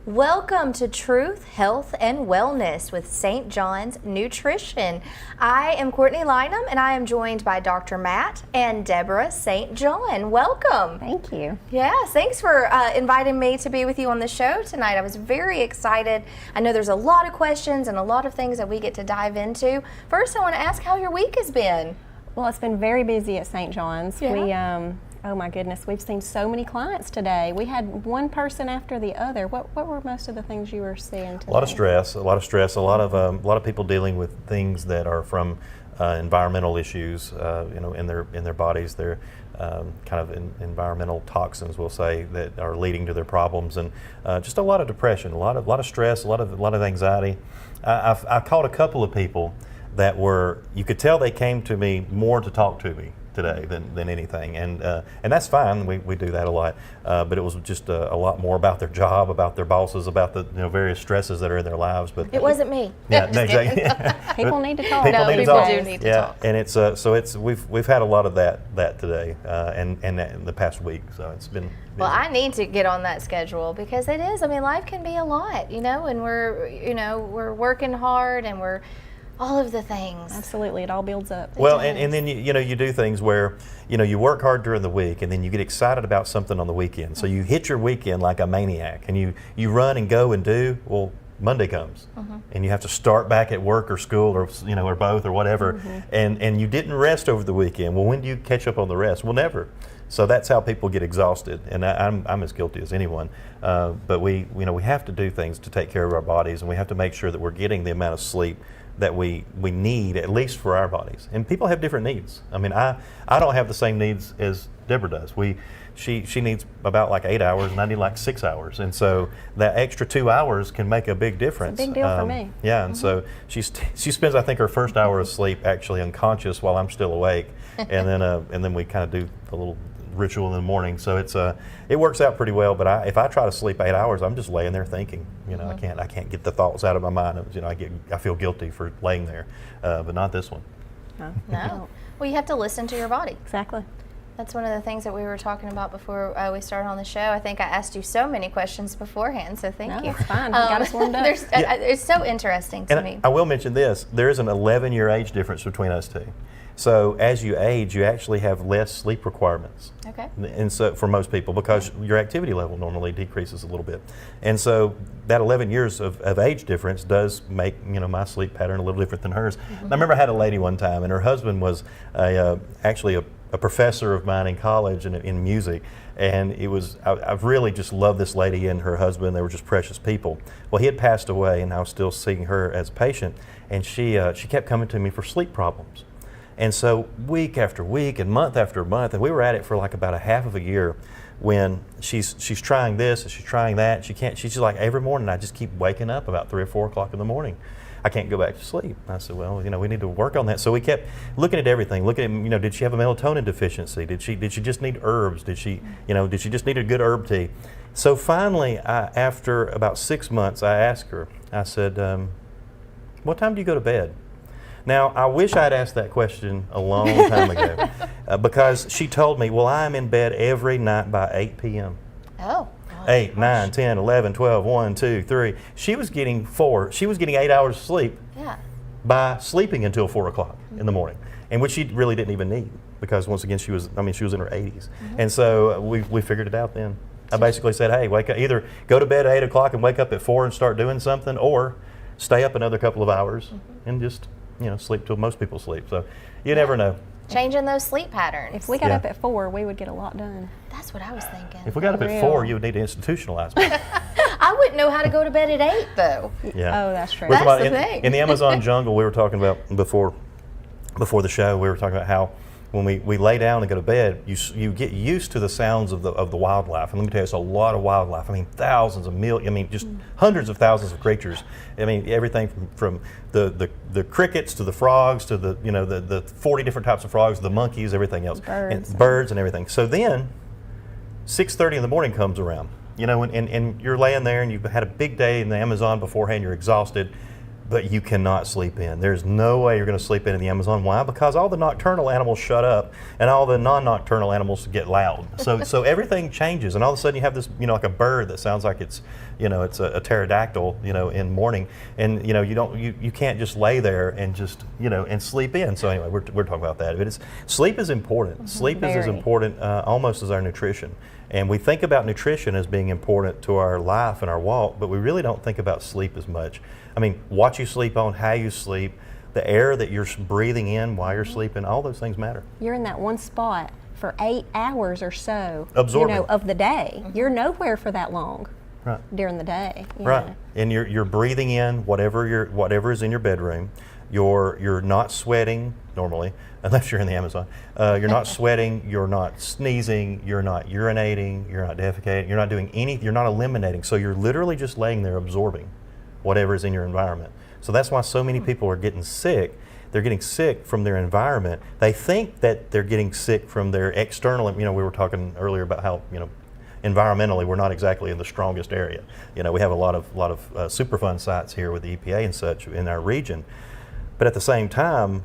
Welcome to Truth, Health, and Wellness with St. John's Nutrition. I am Courtney Lynham, and I am joined by Dr. Matt and Deborah St. John. Welcome. Thank you. Yes, thanks for inviting me to be with you on the show tonight. I was very excited. I know there's a lot of questions and a lot of things that we get to dive into. First, I want to ask how your week has been. Well, it's been very busy at St. John's. Yeah. Oh my goodness, we've seen so many clients today. We had one person after the other. What were most of the things you were seeing today? A lot of stress, a lot of people dealing with things that are from environmental issues, in their bodies. They're kind of environmental toxins, we'll say, that are leading to their problems, and just a lot of depression, a lot of stress, a lot of anxiety. I caught a couple of people that you could tell they came to me more to talk to me today than anything, and that's fine. We do that a lot, but it was just a lot more about their job, about their bosses, about the various stresses that are in their lives. But it wasn't me. Yeah, no, exactly. People need to talk. People do need to talk. And it's we've had a lot of that today, and in the past week. So it's been busy. Well, I need to get on that schedule because it is. I mean, life can be a lot, and we're working hard and we're all of the things. Absolutely, it all builds up. Well, and then you do things where you work hard during the week, and then you get excited about something on the weekend. So you hit your weekend like a maniac, and you run and go and do. Well, Monday comes, and you have to start back at work or school or both or whatever, and you didn't rest over the weekend. Well, when do you catch up on the rest? Well, never. So that's how people get exhausted, and I'm as guilty as anyone. But we have to do things to take care of our bodies, and we have to make sure that we're getting the amount of sleep that we need, at least for our bodies. And people have different needs. I mean, I don't have the same needs as Deborah does. She needs about like 8 hours, and I need like 6 hours. And so that extra 2 hours can make a big difference. It's a big deal for me. Yeah, and so she spends, I think, her first hour of sleep actually unconscious while I'm still awake, and then we kind of do a little ritual in the morning. So it works out pretty well. But if I try to sleep 8 hours, I'm just laying there thinking. I can't get the thoughts out of my mind. I feel guilty for laying there, but not this one. No. Well, you have to listen to your body. Exactly. That's one of the things that we were talking about before we started on the show. I think I asked you so many questions beforehand, so thank you. That's fine. You got us warmed up. It's so interesting to me. I will mention this. There is an 11-year age difference between us two. So as you age, you actually have less sleep requirements. Okay. And so for most people, because your activity level normally decreases a little bit. And so that 11 years of age difference does make my sleep pattern a little different than hers. I remember I had a lady one time, and her husband was actually a professor of mine in college in music. And I've really just loved this lady and her husband. They were just precious people. Well, he had passed away, and I was still seeing her as a patient, and she kept coming to me for sleep problems. And so week after week and month after month, and we were at it for like about a half of a year, when she's trying this and she's trying that. She's just like, every morning I just keep waking up about 3 or 4 o'clock in the morning. I can't go back to sleep. I said, well, we need to work on that. So we kept looking at everything, did she have a melatonin deficiency? Did she just need herbs? Did she just need a good herb tea? So finally, after about 6 months, I asked her, I said, what time do you go to bed? Now, I wish I'd asked that question a long time ago, because she told me, well, I'm in bed every night by 8 p.m. Oh. 8, 9, 10, 11, 12, 1, 2, 3. She was getting 8 hours of sleep by sleeping until 4 o'clock in the morning, and which she really didn't even need, because once again, she was in her 80s. And so we figured it out then. I basically said, hey, wake up, either go to bed at 8 o'clock and wake up at 4 and start doing something, or stay up another couple of hours and just sleep till most people sleep. So you never know. Changing those sleep patterns. If we got up at 4, we would get a lot done. That's what I was thinking. If we got up at 4, you would need to institutionalize me. I wouldn't know how to go to bed at 8, though. Yeah. Oh, that's true. That's the thing. In the Amazon jungle, we were talking about before the show, we were talking about how when we lay down and go to bed, you get used to the sounds of the wildlife. And let me tell you, it's a lot of wildlife. I mean, thousands of just hundreds of thousands of creatures. I mean, everything from the crickets to the frogs to the 40 different types of frogs, the monkeys, everything else. Birds and everything. So then 6:30 in the morning comes around, and you're laying there and you've had a big day in the Amazon beforehand, you're exhausted. but you cannot sleep in. There's no way you're going to sleep in the Amazon. Why? Because all the nocturnal animals shut up and all the non-nocturnal animals get loud. So everything changes, and all of a sudden you have this, like a bird that sounds like it's a pterodactyl, in morning, and you can't just lay there and just and sleep in. So anyway, we're talking about that. But sleep is important. Sleep is as important almost as our nutrition. And we think about nutrition as being important to our life and our walk, but we really don't think about sleep as much. I mean, what you sleep on, how you sleep, the air that you're breathing in while you're sleeping, all those things matter. You're in that one spot for 8 hours or so, absorbing, of the day. You're nowhere for that long. Right. During the day. Right. And you're breathing in whatever is in your bedroom. You're not sweating normally, unless you're in the Amazon. You're not sweating, you're not sneezing, you're not urinating, you're not defecating, you're not doing anything, you're not eliminating. So you're literally just laying there absorbing whatever is in your environment. So that's why so many people are getting sick. They're getting sick from their environment. They think that they're getting sick from their external, we were talking earlier about how, environmentally, we're not exactly in the strongest area. We have a lot of Superfund sites here with the EPA and such in our region. But at the same time,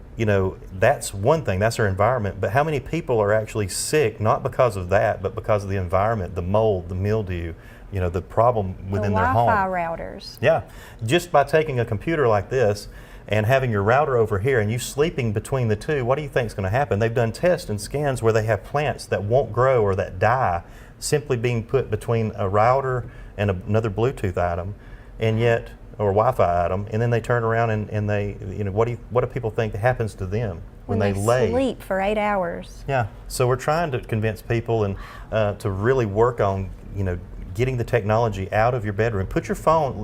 that's one thing, that's our environment. But how many people are actually sick, not because of that, but because of the environment, the mold, the mildew, the problem within their home. Wi-Fi routers. Yeah, just by taking a computer like this and having your router over here and you sleeping between the two, what do you think is going to happen? They've done tests and scans where they have plants that won't grow or that die simply being put between a router and another Bluetooth item, and yet, or Wi-Fi item, and then they turn around and they, what do people think happens to them when they lay? Sleep for 8 hours. Yeah, so we're trying to convince people and to really work on, getting the technology out of your bedroom. Put your phone,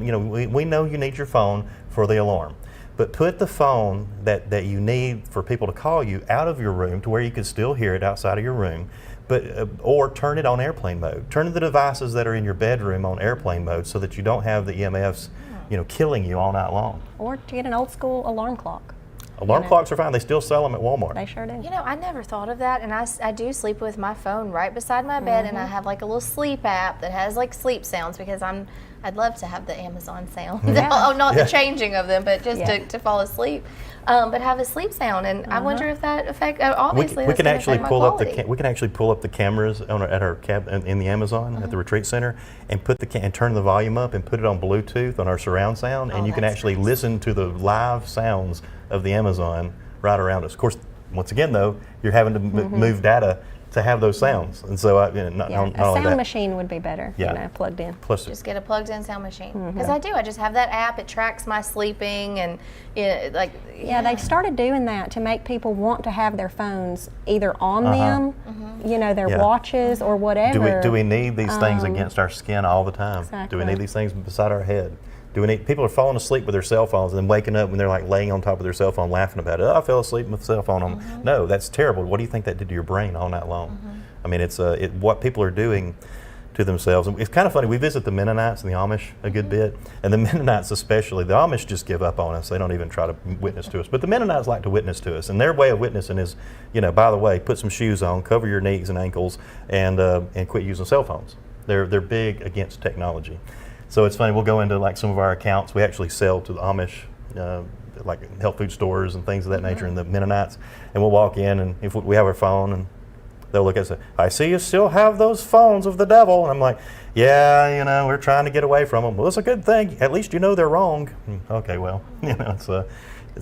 we know you need your phone for the alarm, but put the phone that you need for people to call you out of your room to where you can still hear it outside of your room. But or turn it on airplane mode. Turn the devices that are in your bedroom on airplane mode so that you don't have the EMFs, killing you all night long. Or to get an old school alarm clock. Alarm clocks are fine. They still sell them at Walmart. They sure do. I never thought of that, and I do sleep with my phone right beside my bed, and I have like a little sleep app that has like sleep sounds because I'd love to have the Amazon sound. Not the changing of them, but just to fall asleep. But have a sleep sound, and I wonder if that affects. Obviously, we can actually pull up the cameras at our cab in the Amazon at the retreat center, and and turn the volume up and put it on Bluetooth on our surround sound, and you can actually listen to the live sounds of the Amazon right around us. Of course, once again though, you're having to move data to have those sounds, and so a sound machine would be better. Plugged in. Plus, just get a plugged-in sound machine because I just have that app. It tracks my sleeping and they've started doing that to make people want to have their phones either on them, their watches or whatever. Do we need these things against our skin all the time? Exactly. Do we need these things beside our head? People are falling asleep with their cell phones and then waking up when they're like laying on top of their cell phone laughing about it. Oh, I fell asleep with the cell phone on. No, that's terrible. What do you think that did to your brain all night long? I mean, it's what people are doing to themselves. And it's kind of funny. We visit the Mennonites and the Amish a good bit, and the Mennonites especially. The Amish just give up on us. They don't even try to witness to us. But the Mennonites like to witness to us, and their way of witnessing is, by the way, put some shoes on, cover your knees and ankles, and quit using cell phones. They're big against technology. So it's funny, we'll go into like some of our accounts. We actually sell to the Amish, like health food stores and things of that nature, and the Mennonites. And we'll walk in, and if we have our phone, and they'll look at us and say, I see you still have those phones of the devil. And I'm like, yeah, we're trying to get away from them. Well, it's a good thing. At least they're wrong. Okay, well, it's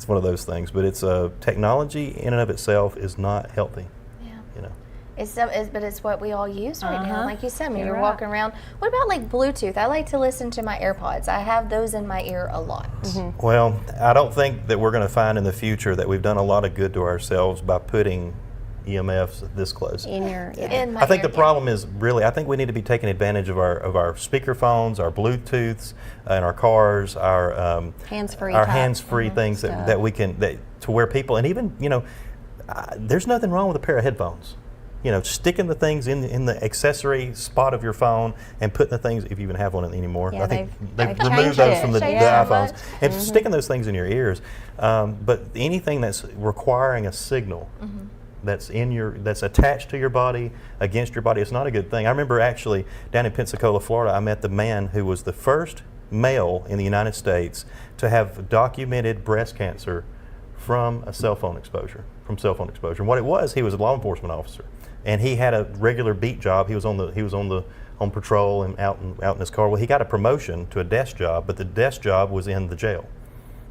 one of those things. But it's technology in and of itself is not healthy. But it's what we all use right now. Like you said, you're right. walking around. What about like Bluetooth? I like to listen to my AirPods. I have those in my ear a lot. Well, I don't think that we're going to find in the future that we've done a lot of good to ourselves by putting EMFs this close. In your I think the problem is really, I think we need to be taking advantage of our speaker phones, our Bluetooths, in our cars, our hands-free things that we can, to where people, and even, there's nothing wrong with a pair of headphones. Sticking the things in the accessory spot of your phone and putting the things, if you even have one anymore. Yeah, I think they've changed removed those from the so iPhones. much. And sticking those things in your ears. But anything that's requiring a signal, that's attached to your body, against your body. It's not a good thing. I remember actually down in Pensacola, Florida, I met the man who was the first male in the United States to have documented breast cancer from a cell phone exposure. And what it was, he was a law enforcement officer, and he had a regular beat job. He was on patrol and out in his car. Well, he got a promotion to a desk job, but the desk job was in the jail,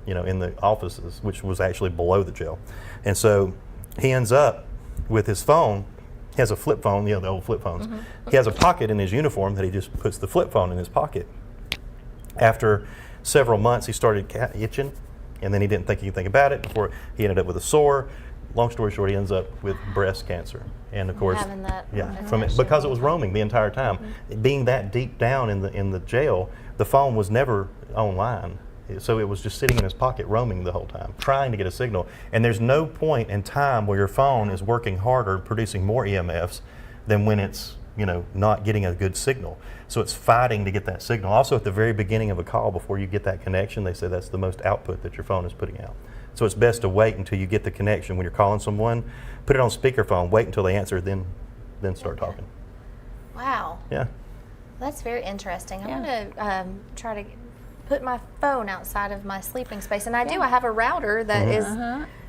in the offices, which was actually below the jail. And so he ends up with his phone. He has a flip phone, the old flip phones. He has a pocket in his uniform that he just puts the flip phone in his pocket. After several months, he started itching, and then he didn't think anything about it before he ended up with a sore. Long story short, he ends up with breast cancer. And of course, because it was roaming the entire time. Being that deep down in the jail, the phone was never online. So it was just sitting in his pocket, roaming the whole time, trying to get a signal. And there's no point in time where your phone is working harder, producing more EMFs than when it's not getting a good signal. So it's fighting to get that signal. Also, at the very beginning of a call, before you get that connection, they say that's the most output that your phone is putting out. So it's best to wait until you get the connection. When you're calling someone, put it on speakerphone, wait until they answer, then start talking. Wow. Yeah. That's very interesting. I'm going to try to put my phone outside of my sleeping space, and I have a router that is.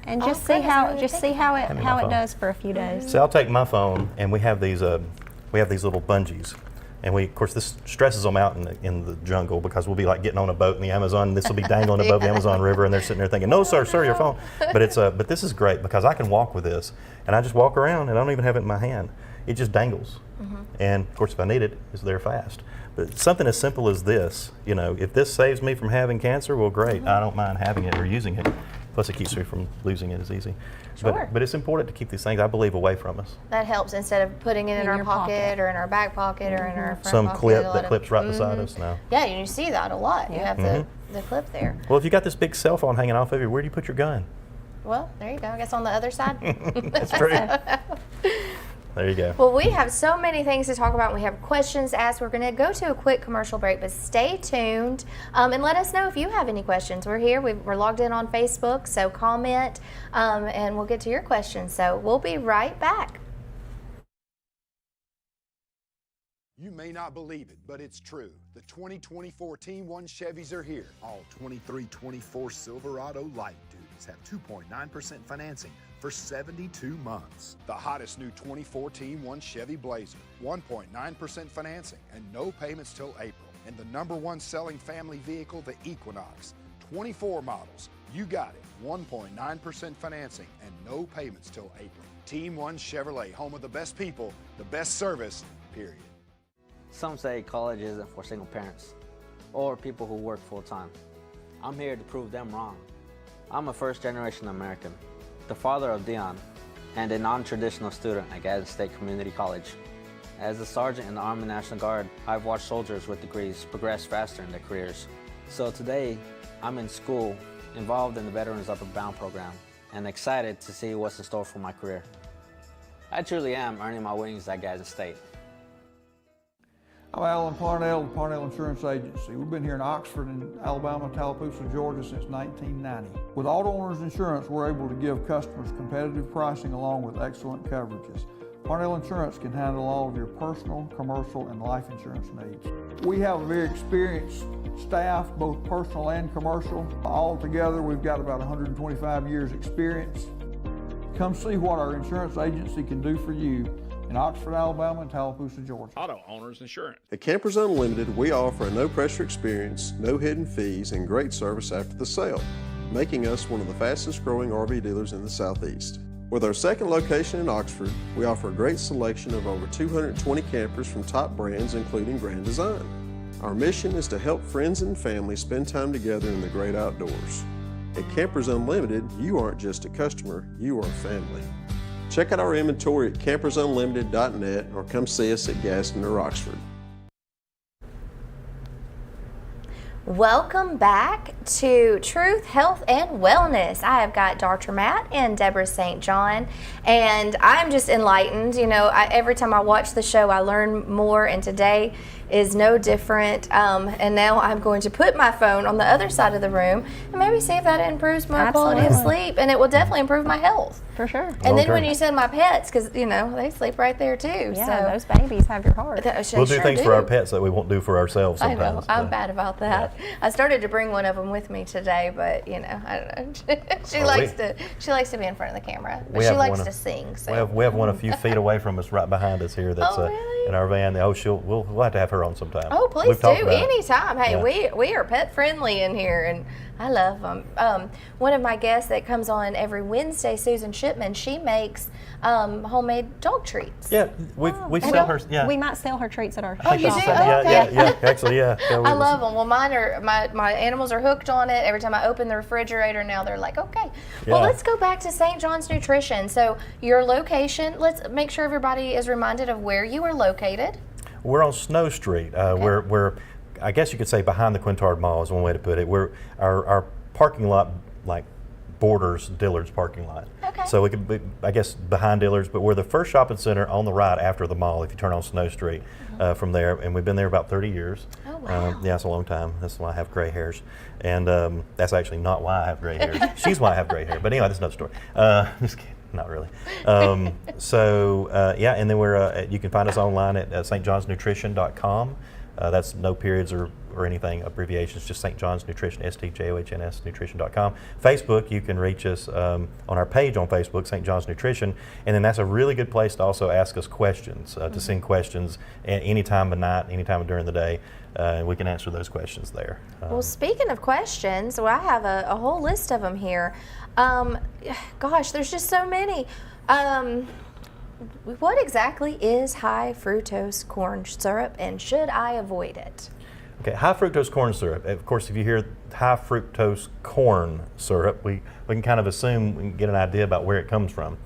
And just see how it does for a few days. So I'll take my phone, and we have these little bungees. And of course, this stresses them out in the jungle, because we'll be like getting on a boat in the Amazon, and this will be dangling above the Amazon River, and they're sitting there thinking, "No, sir, your phone." But this is great because I can walk with this, and I just walk around, and I don't even have it in my hand. It just dangles, and of course, if I need it, it's there fast. But something as simple as this, if this saves me from having cancer, well, great. I don't mind having it or using it. Plus, it keeps me from losing it as easy. Sure. But it's important to keep these things, I believe, away from us. That helps, instead of putting it in our pocket or in our back pocket or in our front Some pocket. clip that clips right beside us now. Yeah, you see that a lot. You have the clip there. Well, if you got this big cell phone hanging off of you, where do you put your gun? Well, there you go. I guess on the other side. That's true. There you go. Well, we have so many things to talk about. We have questions to ask. We're going to go to a quick commercial break, but stay tuned and let us know if you have any questions. We're here. We're logged in on Facebook, so comment and we'll get to your questions. So we'll be right back. You may not believe it, but it's true. The 2024 Team 1 Chevys are here. All 2324 Silverado light duties have 2.9% financing for 72 months. The hottest new 24 Team 1 Chevy Blazer, 1.9% financing and no payments till April. And the #1 selling family vehicle, the Equinox, 24 models. You got it, 1.9% financing and no payments till April. Team 1 Chevrolet, home of the best people, the best service, period. Some say college isn't for single parents or people who work full-time. I'm here to prove them wrong. I'm a first-generation American, the father of Dion, and a non-traditional student at Gadsden State Community College. As a sergeant in the Army National Guard, I've watched soldiers with degrees progress faster in their careers. So today, I'm in school, involved in the Veterans Upper Bound program, and excited to see what's in store for my career. I truly am earning my wings at Gadsden State. I'm Alan Parnell, the Parnell Insurance Agency. We've been here in Oxford and Alabama, Tallapoosa, Georgia since 1990. With Auto Owners Insurance, we're able to give customers competitive pricing along with excellent coverages. Parnell Insurance can handle all of your personal, commercial, and life insurance needs. We have a very experienced staff, both personal and commercial. All together, we've got about 125 years experience. Come see what our insurance agency can do for you in Oxford, Alabama, and Tallapoosa, Georgia. Auto Owners Insurance. At Campers Unlimited, we offer a no-pressure experience, no hidden fees, and great service after the sale, making us one of the fastest-growing RV dealers in the Southeast. With our second location in Oxford, we offer a great selection of over 220 campers from top brands, including Grand Design. Our mission is to help friends and family spend time together in the great outdoors. At Campers Unlimited, you aren't just a customer, you are family. Check out our inventory at campersunlimited.net or come see us at Gadsden or Oxford. Welcome back to Truth, Health, and Wellness. I have got Dr. Matt and Deborah St. John, and I'm just enlightened. Every time I watch the show, I learn more, and today is no different. And now I'm going to put my phone on the other side of the room and maybe see if that improves my quality of sleep, and it will definitely improve my health. For sure. And then when you said my pets, because they sleep right there too. Yeah, those babies have your heart. We'll do things for our pets that we won't do for ourselves sometimes. I know. I'm bad about that. Yeah. I started to bring one of them with me today, but I don't know. She likes to be in front of the camera, but she likes to sing. So. We have one a few feet away from us, right behind us here. That's really? In our van. We'll have to have her on sometime. Oh, please do anytime. Hey, we are pet friendly in here, and I love them. One of my guests that comes on every Wednesday, Susan Shipman, she makes homemade dog treats. Yeah, we sell her. Yeah, we might sell her treats at our shop. Oh, you do? Yeah. Actually, yeah. I love them. Well, mine are my animals are hooked on it. Every time I open the refrigerator, now they're like, okay. Yeah. Well, let's go back to St. John's Nutrition. So your location. Let's make sure everybody is reminded of where you are located. We're on Snow Street. We're I guess you could say behind the Quintard Mall is one way to put it. Our parking lot borders Dillard's parking lot. Okay. So we could be, I guess, behind Dillard's, but we're the first shopping center on the right after the mall if you turn on Snow Street from there. And we've been there about 30 years. Oh, wow. Yeah, it's a long time. That's why I have gray hairs. And that's actually not why I have gray hairs. She's why I have gray hair. But anyway, that's another story. Just kidding. Not really. And then we're you can find us online at stjohnsnutrition.com. That's no periods or anything, abbreviations, just St. John's Nutrition, STJOHNS Nutrition.com. Facebook, you can reach us on our page on Facebook, St. John's Nutrition, and then that's a really good place to also ask us questions, to send questions at any time of night, any time during the day, and we can answer those questions there. Well, speaking of questions, I have a whole list of them here. Gosh, there's just so many. What exactly is high fructose corn syrup, and should I avoid it? Okay, high fructose corn syrup. Of course, if you hear high fructose corn syrup, we can kind of assume, we can get an idea about where it comes from.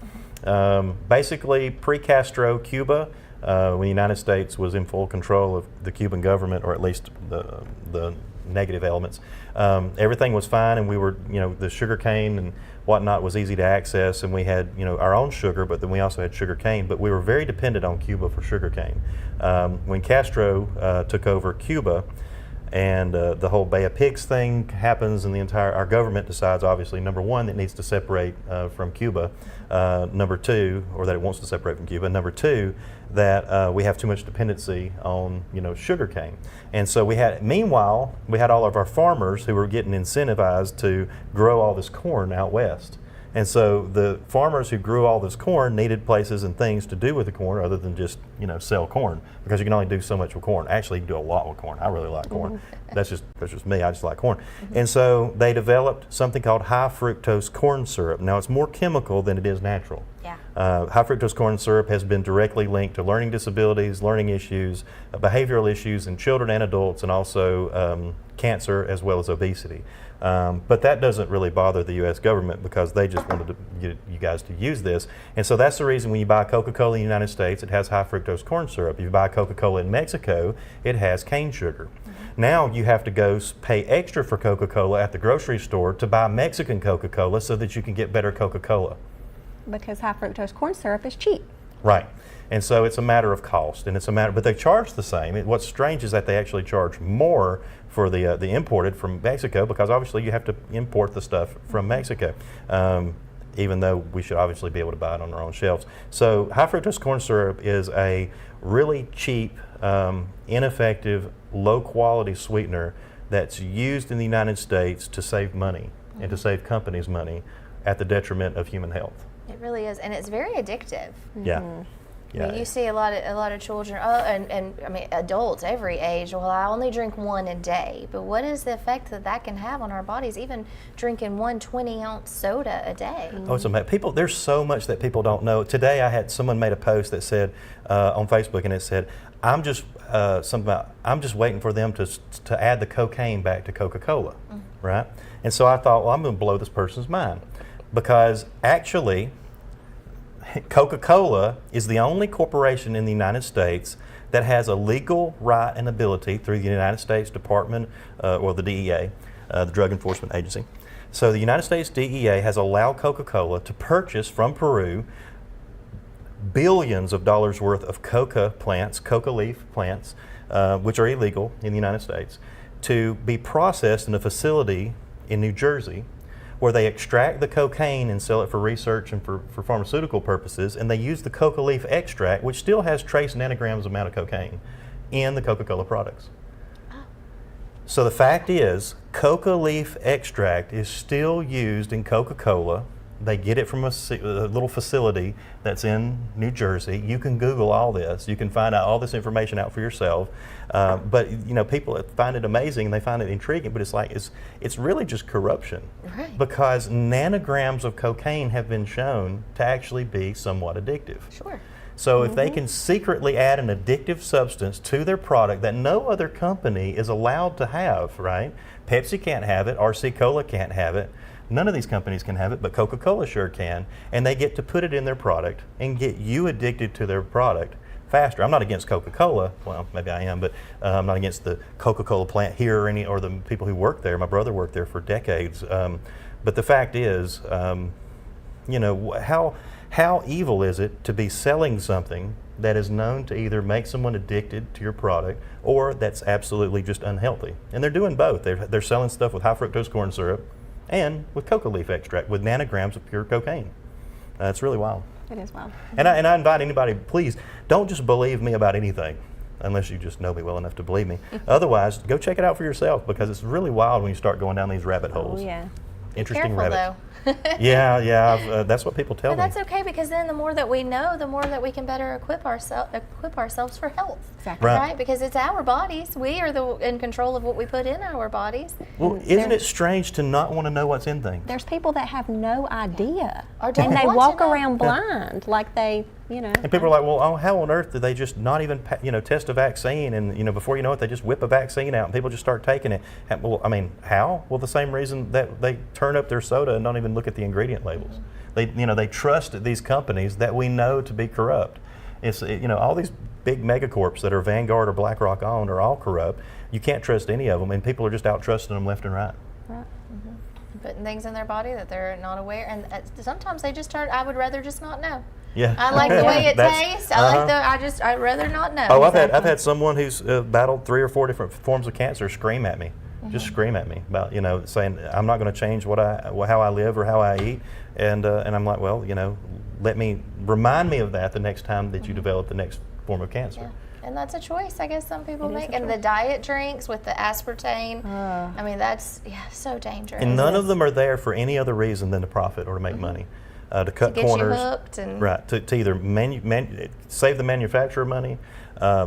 Basically, pre-Castro Cuba, when the United States was in full control of the Cuban government, or at least the negative elements, everything was fine, and we were, the sugar cane and whatnot was easy to access, and we had, our own sugar, but then we also had sugar cane, but we were very dependent on Cuba for sugar cane. When Castro took over Cuba, and the whole Bay of Pigs thing happens, and our government decides, obviously, number one, that it needs to separate from Cuba, number two, or that it wants to separate from Cuba, number two, that we have too much dependency on, sugar cane. And so meanwhile, we had all of our farmers who were getting incentivized to grow all this corn out west. And so the farmers who grew all this corn needed places and things to do with the corn other than just, sell corn, because you can only do so much with corn. Actually, you can do a lot with corn. I really like corn. That's just me. I just like corn. And so they developed something called high fructose corn syrup. Now, it's more chemical than it is natural. Yeah. High fructose corn syrup has been directly linked to learning disabilities, learning issues, behavioral issues in children and adults, and also cancer as well as obesity. But that doesn't really bother the U.S. government, because they just wanted to get you guys to use this. And so that's the reason when you buy Coca-Cola in the United States, it has high fructose corn syrup. If you buy Coca-Cola in Mexico, it has cane sugar. Now you have to go pay extra for Coca-Cola at the grocery store to buy Mexican Coca-Cola so that you can get better Coca-Cola. Because high fructose corn syrup is cheap. Right. And so it's a matter of cost, and but they charge the same. What's strange is that they actually charge more for the imported from Mexico, because obviously you have to import the stuff from Mexico, even though we should obviously be able to buy it on our own shelves. So high fructose corn syrup is a really cheap, ineffective, low quality sweetener that's used in the United States to save money and to save companies money at the detriment of human health. It really is, and it's very addictive. Yeah. I mean, you see a lot of children, and I mean adults every age. Well, I only drink one a day, but what is the effect that can have on our bodies? Even drinking 1 20-ounce soda a day. Oh, it's amazing. There's so much that people don't know. Today, I had someone made a post that said on Facebook, and it said, "I'm just waiting for them to add the cocaine back to Coca-Cola," right? And so I thought, well, I'm going to blow this person's mind, because actually, Coca-Cola is the only corporation in the United States that has a legal right and ability through the United States Department, or the DEA, the Drug Enforcement Agency. So the United States DEA has allowed Coca-Cola to purchase from Peru billions of dollars worth of coca plants, coca leaf plants, which are illegal in the United States, to be processed in a facility in New Jersey where they extract the cocaine and sell it for research and for pharmaceutical purposes, and they use the coca leaf extract, which still has trace nanograms amount of cocaine, in the Coca-Cola products. So the fact is, coca leaf extract is still used in Coca-Cola. They get it from a little facility that's in New Jersey. You can Google all this. You can find out all this information out for yourself. But you know, people find it amazing and they find it intriguing. But it's like it's really just corruption, right? Because nanograms of cocaine have been shown to actually be somewhat addictive. Sure. So if they can secretly add an addictive substance to their product that no other company is allowed to have, right? Pepsi can't have it. RC Cola can't have it. None of these companies can have it, but Coca-Cola sure can. And they get to put it in their product and get you addicted to their product faster. I'm not against Coca-Cola. Well, maybe I am, but I'm not against the Coca-Cola plant here or the people who work there. My brother worked there for decades. But the fact is, you know, how evil is it to be selling something that is known to either make someone addicted to your product or that's absolutely just unhealthy? And they're doing both. They're selling stuff with high fructose corn syrup and with coca leaf extract with nanograms of pure cocaine. It's really wild. It is wild. And I invite anybody, please, don't just believe me about anything unless you just know me well enough to believe me. Otherwise, go check it out for yourself, because it's really wild when you start going down these rabbit holes. Oh, yeah. Interesting Careful, rabbits. though. Yeah, that's what people tell But me. that's okay, because then the more that we know, the more that we can better equip ourselves for health. Exactly. Right. Because it's our bodies. We are in control of what we put in our bodies. Well, isn't it strange to not want to know what's in things? There's people that have no idea, Or don't and they want to walk know. around blind, like they, you know. And people are like, well, how on earth do they just not even, test a vaccine? And, before you know it, they just whip a vaccine out and people just start taking it. Well, I mean, how? Well, the same reason that they turn up their soda and don't even look at the ingredient labels. They trust these companies that we know to be corrupt. It's, all these big megacorps that are Vanguard or BlackRock owned are all corrupt. You can't trust any of them, and people are just out trusting them left and right. Right. Putting things in their body that they're not aware, and sometimes they just I would rather just not know. Yeah. I like the way it That's- tastes. I'd rather not know. Oh, I've had someone who's battled 3 or 4 different forms of cancer scream at me, just scream at me about saying I'm not going to change how I live or how I eat, and I'm like, well, remind me of that the next time that you develop the next form of cancer. Yeah. And that's a choice, I guess, some people It is make. a And the choice. diet drinks with the aspartame, I mean, that's so dangerous. And none of them are there for any other reason than to profit or to make money, to cut Get corners. you hooked and Right, to either save the manufacturer money,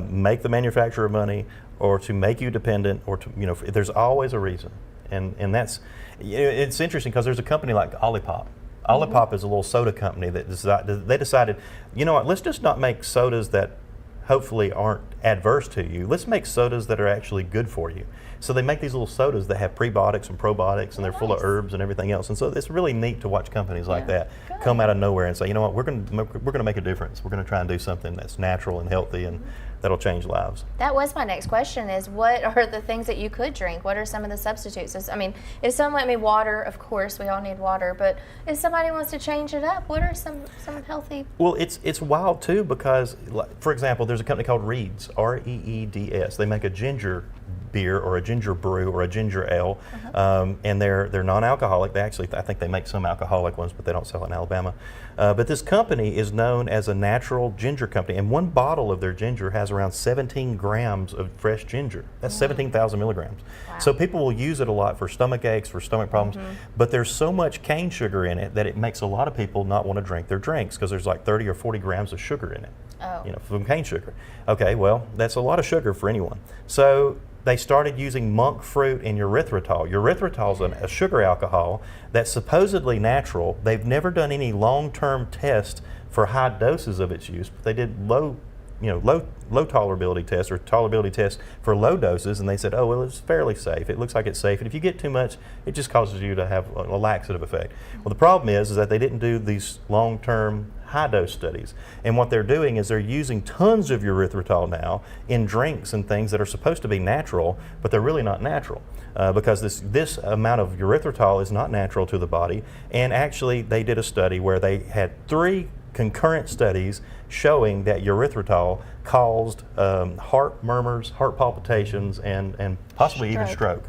make the manufacturer money, or to make you dependent, or to, there's always a reason. And that's, it's interesting because there's a company like Olipop. Olipop is a little soda company that decided, let's just not make sodas that hopefully aren't adverse to you. Let's make sodas that are actually good for you. So they make these little sodas that have prebiotics and probiotics, and they're full of herbs and everything else. And so it's really neat to watch companies like that come out of nowhere and say, you know what, we're going to make a difference. We're going to try and do something that's natural and healthy and that'll change lives. That was my next question, is what are the things that you could drink? What are some of the substitutes? If some water, of course, we all need water, but if somebody wants to change it up, what are some healthy? Well, it's wild too, because, for example, there's a company called Reeds, Reeds. They make a ginger beer or a ginger brew or a ginger ale, and they're non-alcoholic. I think they make some alcoholic ones, but they don't sell it in Alabama. But this company is known as a natural ginger company, and one bottle of their ginger has around 17 grams of fresh ginger. That's 17,000 milligrams. Wow. So people will use it a lot for stomach aches, for stomach problems, but there's so much cane sugar in it that it makes a lot of people not want to drink their drinks, because there's like 30 or 40 grams of sugar in it. Oh. From cane sugar. Okay, well, that's a lot of sugar for anyone. So they started using monk fruit in erythritol. Erythritol is a sugar alcohol that's supposedly natural. They've never done any long-term test for high doses of its use, but they did low tolerability tests or tolerability tests for low doses, and they said, oh, well, it's fairly safe. It looks like it's safe. And if you get too much, it just causes you to have a laxative effect. Well, the problem is that they didn't do these long-term high-dose studies. And what they're doing is they're using tons of erythritol now in drinks and things that are supposed to be natural, but they're really not natural. Because this amount of erythritol is not natural to the body. And actually, they did a study where they had 3 concurrent studies showing that erythritol caused heart murmurs, heart palpitations, and possibly even stroke.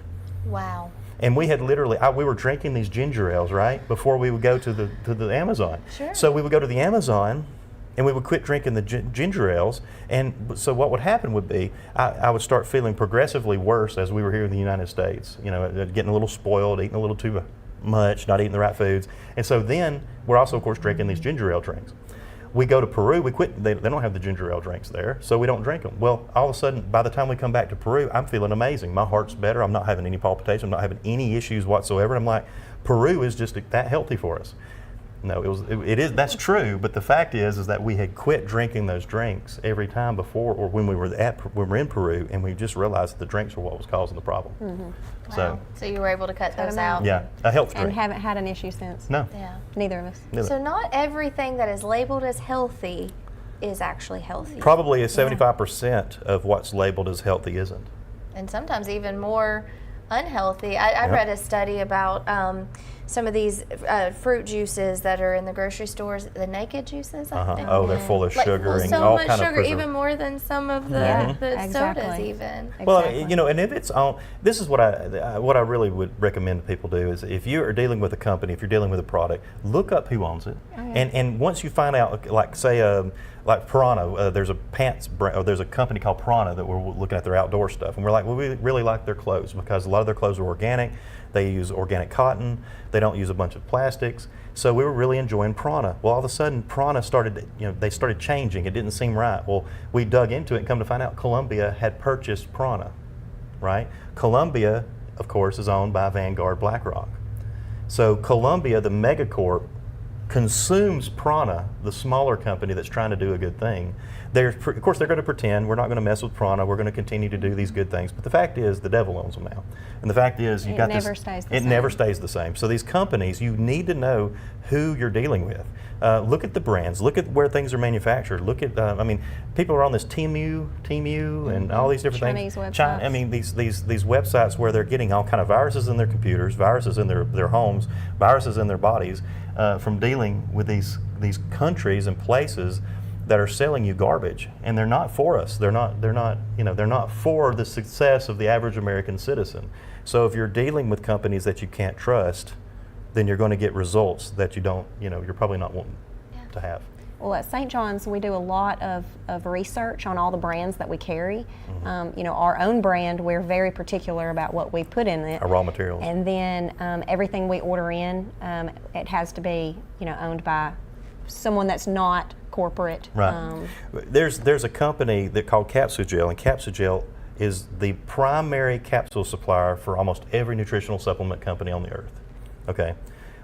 Wow. And we had literally, we were drinking these ginger ales, right, before we would go to the Amazon. Sure. So we would go to the Amazon, and we would quit drinking the ginger ales. And so what would happen would be, I would start feeling progressively worse as we were here in the United States. You know, getting a little spoiled, eating a little too much, not eating the right foods. And so then we're also, of course, drinking these ginger ale drinks. We go to Peru, we quit, they don't have the ginger ale drinks there, so we don't drink them. Well, all of a sudden, by the time we come back to Peru, I'm feeling amazing. My heart's better, I'm not having any palpitations, I'm not having any issues whatsoever. I'm like, Peru is just that healthy for us. No, that's true, but the fact is that we had quit drinking those drinks every time before, or when we were in Peru, and we just realized that the drinks were what was causing the problem. Wow. So you were able to cut those out. Yeah, a health drink. And haven't had an issue since. No. Yeah. Neither of us. Neither. So not everything that is labeled as healthy is actually healthy. Probably 75% of what's labeled as healthy isn't. And sometimes even more unhealthy. I read a study about some of these fruit juices that are in the grocery stores, the naked juices, I think. Oh, they're full of sugar and so all much kind sugar, of even more than some of the exactly. sodas even. Well, you know, and if it's on, this is what I really would recommend people do is if you are dealing with a company, if you're dealing with a product, look up who owns it, and once you find out, like say, like Piranha, there's a pants brand, or there's a company called Piranha that we're looking at their outdoor stuff, and we're like, well, we really like their clothes because a lot of their clothes are organic. They use organic cotton. They don't use a bunch of plastics. So we were really enjoying Piranha. Well, all of a sudden, Piranha started, they started changing. It didn't seem right. Well, we dug into it and come to find out Columbia had purchased Piranha, right? Columbia, of course, is owned by Vanguard BlackRock. So Columbia, the megacorp, consumes Piranha, the smaller company that's trying to do a good thing. Of course, they're going to pretend we're not going to mess with Piranha. We're going to continue to do these good things. But the fact is, the devil owns them now. And the fact is, It never stays the it same. never stays the same. So these companies, you need to know who you're dealing with. Look at the brands. Look at where things are manufactured. Look at, I mean, people are on this Temu, and all these different Chinese things. websites. I mean, these websites where they're getting all kind of viruses in their computers, viruses in their homes, viruses in their bodies, from dealing with these countries and places that are selling you garbage, and they're not for us. They're not for the success of the average American citizen. So if you're dealing with companies that you can't trust, then you're going to get results that you're probably not wanting to have. Well, at St. John's, we do a lot of research on all the brands that we carry. Our own brand, we're very particular about what we put in it. Our raw materials. And then everything we order in, it has to be, owned by someone that's not corporate. Right. There's a company called Capsugel, and Capsugel is the primary capsule supplier for almost every nutritional supplement company on the earth. Okay.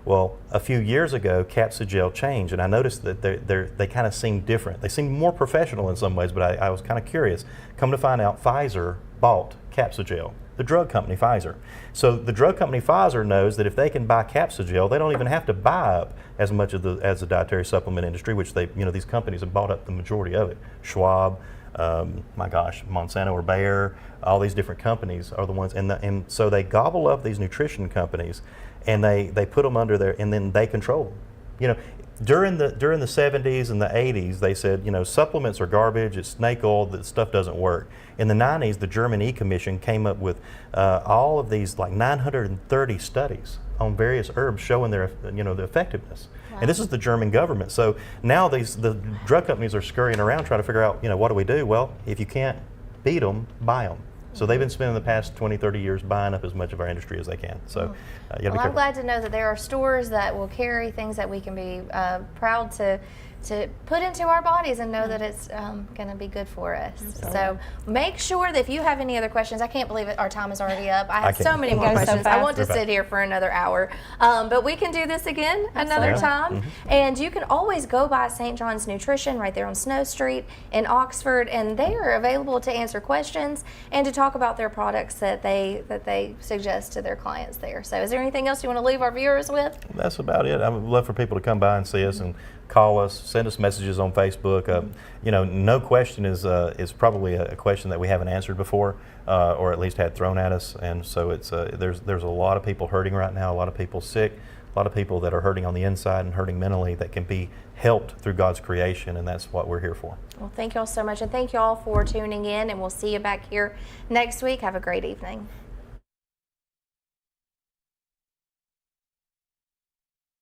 Well, a few years ago, Capsugel changed, and I noticed that they kind of seemed different. They seemed more professional in some ways, but I was kind of curious. Come to find out, Pfizer bought Capsugel, the drug company Pfizer. So the drug company Pfizer knows that if they can buy Capsugel, they don't even have to buy up as much as the dietary supplement industry, which these companies have bought up the majority of it. Schwab, Monsanto or Bayer, all these different companies are the ones, and so they gobble up these nutrition companies, and they put them under there, and then they control them. During the 70s and the 80s, they said, supplements are garbage, it's snake oil, that stuff doesn't work. In the 90s, the German E-Commission came up with all of these, like 930 studies on various herbs showing their, the effectiveness. Wow. And this is the German government. So now the drug companies are scurrying around trying to figure out, what do we do? Well, if you can't beat them, buy them. So they've been spending the past 20, 30 years buying up as much of our industry as they can. So you gotta be careful. I'm glad to know that there are stores that will carry things that we can be proud to put into our bodies and know that it's going to be good for us. So make sure that if you have any other questions, I can't believe our time is already up. I have so many more questions. I want to sit here for another hour. But we can do this again another time. And you can always go by St. John's Nutrition right there on Snow Street in Oxford, and they are available to answer questions and to talk about their products that they suggest to their clients there. So is there anything else you want to leave our viewers with? That's about it. I would love for people to come by and see us and call us, send us messages on Facebook. No question is probably a question that we haven't answered before, or at least had thrown at us. And so it's there's a lot of people hurting right now, a lot of people sick, a lot of people that are hurting on the inside and hurting mentally that can be helped through God's creation, and that's what we're here for. Well, thank y'all so much, and thank y'all for tuning in, and we'll see you back here next week. Have a great evening.